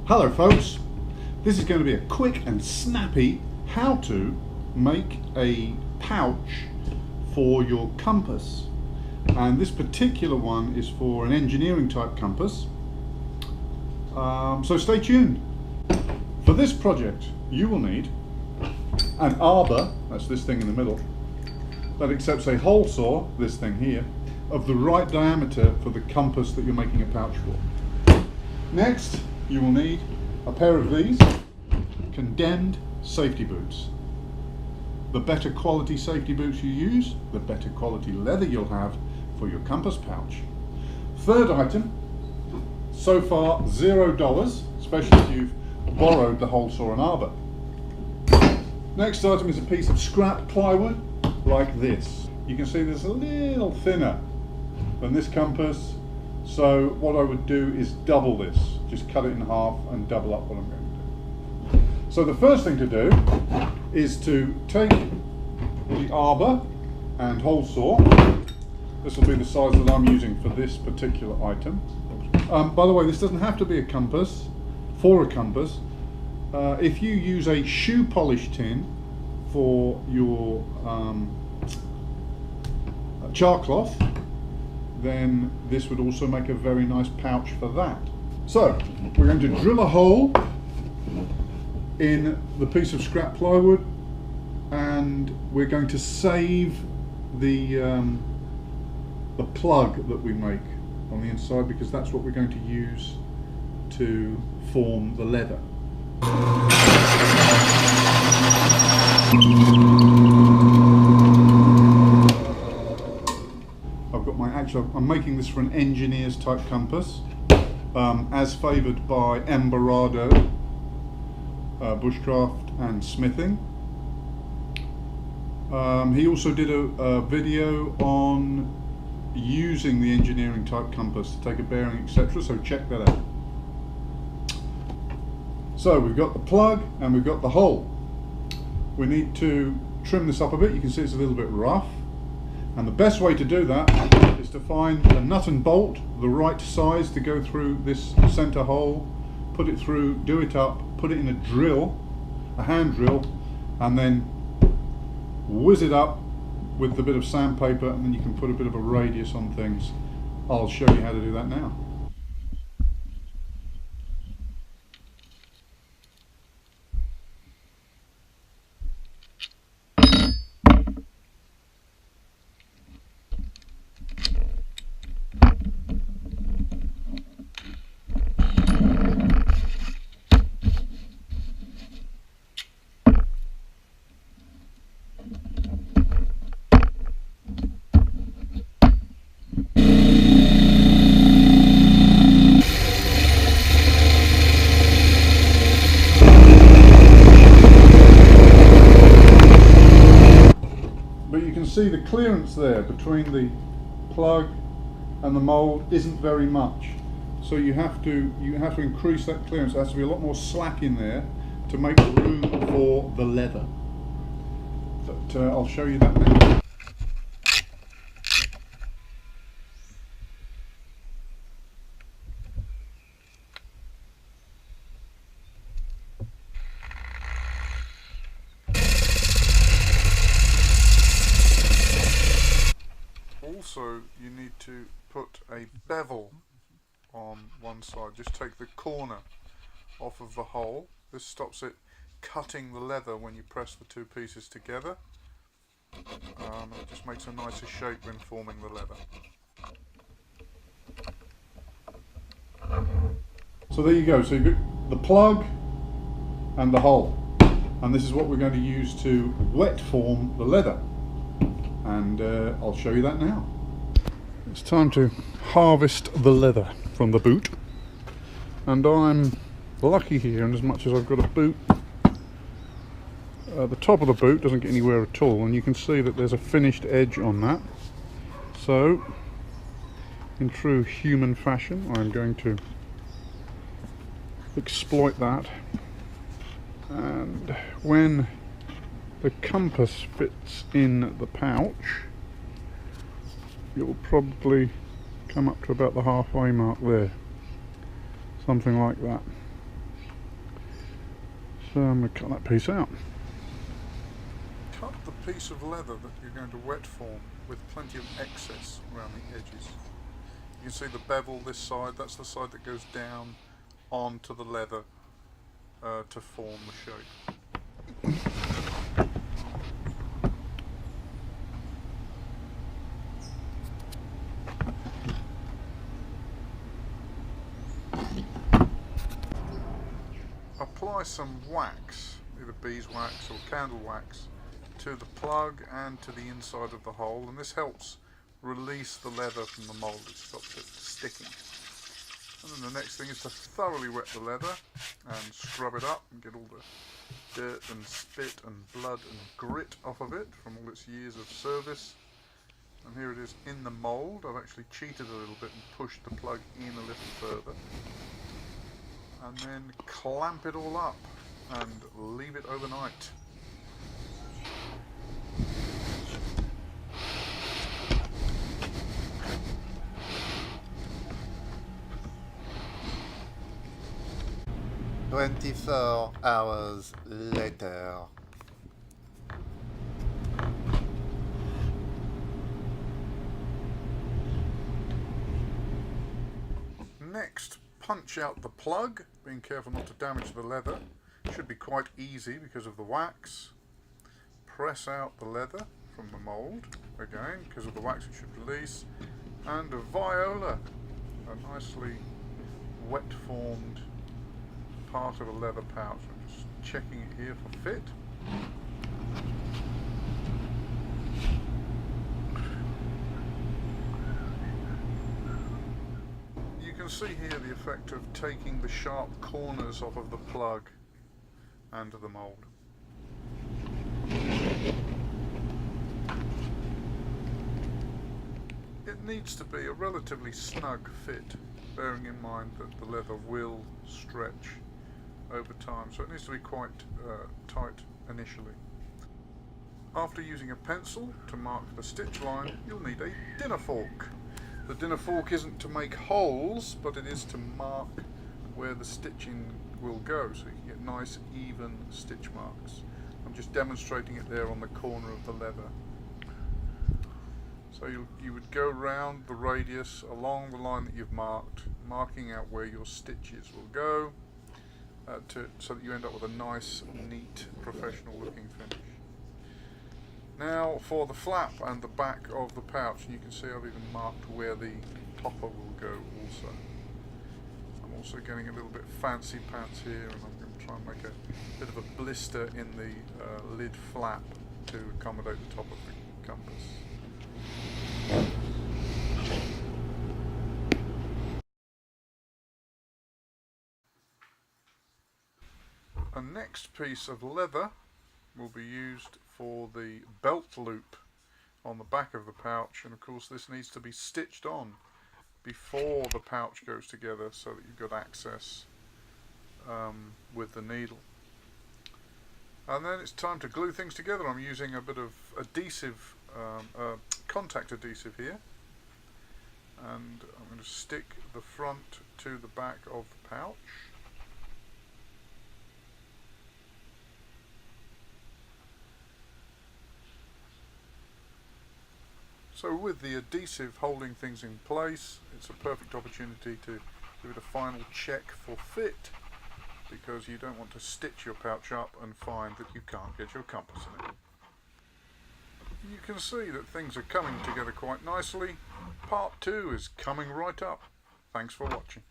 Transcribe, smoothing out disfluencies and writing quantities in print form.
Hello folks, this is going to be a quick and snappy how to make a pouch for your compass, and this particular one is for an engineering type compass, so stay tuned. For this project you will need an arbor, that's this thing in the middle, that accepts a hole saw, this thing here, of the right diameter for the compass that you're making a pouch for. Next you will need a pair of these condemned safety boots. The better quality safety boots you use, the better quality leather you'll have for your compass pouch. Third item, so far $0, especially if you've borrowed the hole saw and arbor. Next item is a piece of scrap plywood like this. You can see this a little thinner than this compass, so what I would do is double this. Just cut it in half and double up what I'm going to do. So the first thing to do is to take the arbor and hole saw. This will be the size that I'm using for this particular item. By the way, this doesn't have to be a compass, for a compass. If you use a shoe polish tin for your char cloth, then this would also make a very nice pouch for that. So we're going to drill a hole in the piece of scrap plywood, and we're going to save the plug that we make on the inside, because that's what we're going to use to form the leather. I'm making this for an engineer's type compass, as favoured by Embarado, Bushcraft and Smithing. He also did a video on using the engineering type compass to take a bearing, etc., so check that out. So we've got the plug and we've got the hole. We need to trim this up a bit. You can see it's a little bit rough, and the best way to do that is to find a nut and bolt the right size to go through this center hole, put it through, do it up, put it in a drill, a hand drill, and then whiz it up with a bit of sandpaper, and then you can put a bit of a radius on things. I'll show you how to do that now. See, the clearance there between the plug and the mold isn't very much, so you have to increase that clearance. There has to be a lot more slack in there to make room for the leather. But I'll show you that now. Also, you need to put a bevel on one side. Just take the corner off of the hole. This stops it cutting the leather when you press the two pieces together. It just makes a nicer shape when forming the leather. So there you go. So you've got the plug and the hole, and this is what we're going to use to wet form the leather. And I'll show you that now. It's time to harvest the leather from the boot, and I'm lucky here in as much as I've got a boot. The top of the boot doesn't get anywhere at all, and you can see that there's a finished edge on that. So in true human fashion, I'm going to exploit that, and when the compass fits in the pouch, you'll probably come up to about the halfway mark there, something like that. So I'm going to cut that piece out. Cut the piece of leather that you're going to wet form with plenty of excess around the edges. You can see the bevel this side, that's the side that goes down onto the leather to form the shape. Apply some wax, either beeswax or candle wax, to the plug and to the inside of the hole, and this helps release the leather from the mould. It stops it sticking. And then the next thing is to thoroughly wet the leather and scrub it up and get all the dirt and spit and blood and grit off of it from all its years of service. And here it is in the mould. I've actually cheated a little bit and pushed the plug in a little further. And then clamp it all up and leave it overnight. "24 hours later." Next, punch out the plug, being careful not to damage the leather. Should be quite easy because of the wax. Press out the leather from the mould, again, because of the wax it should release. And a viola, a nicely wet formed part of a leather pouch. I'm just checking it here for fit. You can see here the effect of taking the sharp corners off of the plug and the mould. It needs to be a relatively snug fit, bearing in mind that the leather will stretch over time, so it needs to be quite tight initially. After using a pencil to mark the stitch line, you'll need a dinner fork. The dinner fork isn't to make holes, but it is to mark where the stitching will go, so you can get nice even stitch marks. I'm just demonstrating it there on the corner of the leather. So you would go round the radius along the line that you've marked, marking out where your stitches will go, so that you end up with a nice, neat, professional looking finish. Now for the flap and the back of the pouch, and you can see I've even marked where the topper will go also. I'm also getting a little bit fancy pants here, and I'm going to try and make a bit of a blister in the lid flap to accommodate the top of the compass. A next piece of leather will be used for the belt loop on the back of the pouch, and of course this needs to be stitched on before the pouch goes together so that you've got access with the needle. And then it's time to glue things together. I'm using a bit of adhesive, contact adhesive here, and I'm going to stick the front to the back of the pouch. So with the adhesive holding things in place, it's a perfect opportunity to give it a final check for fit, because you don't want to stitch your pouch up and find that you can't get your compass in it. You can see that things are coming together quite nicely. Part 2 is coming right up. Thanks for watching.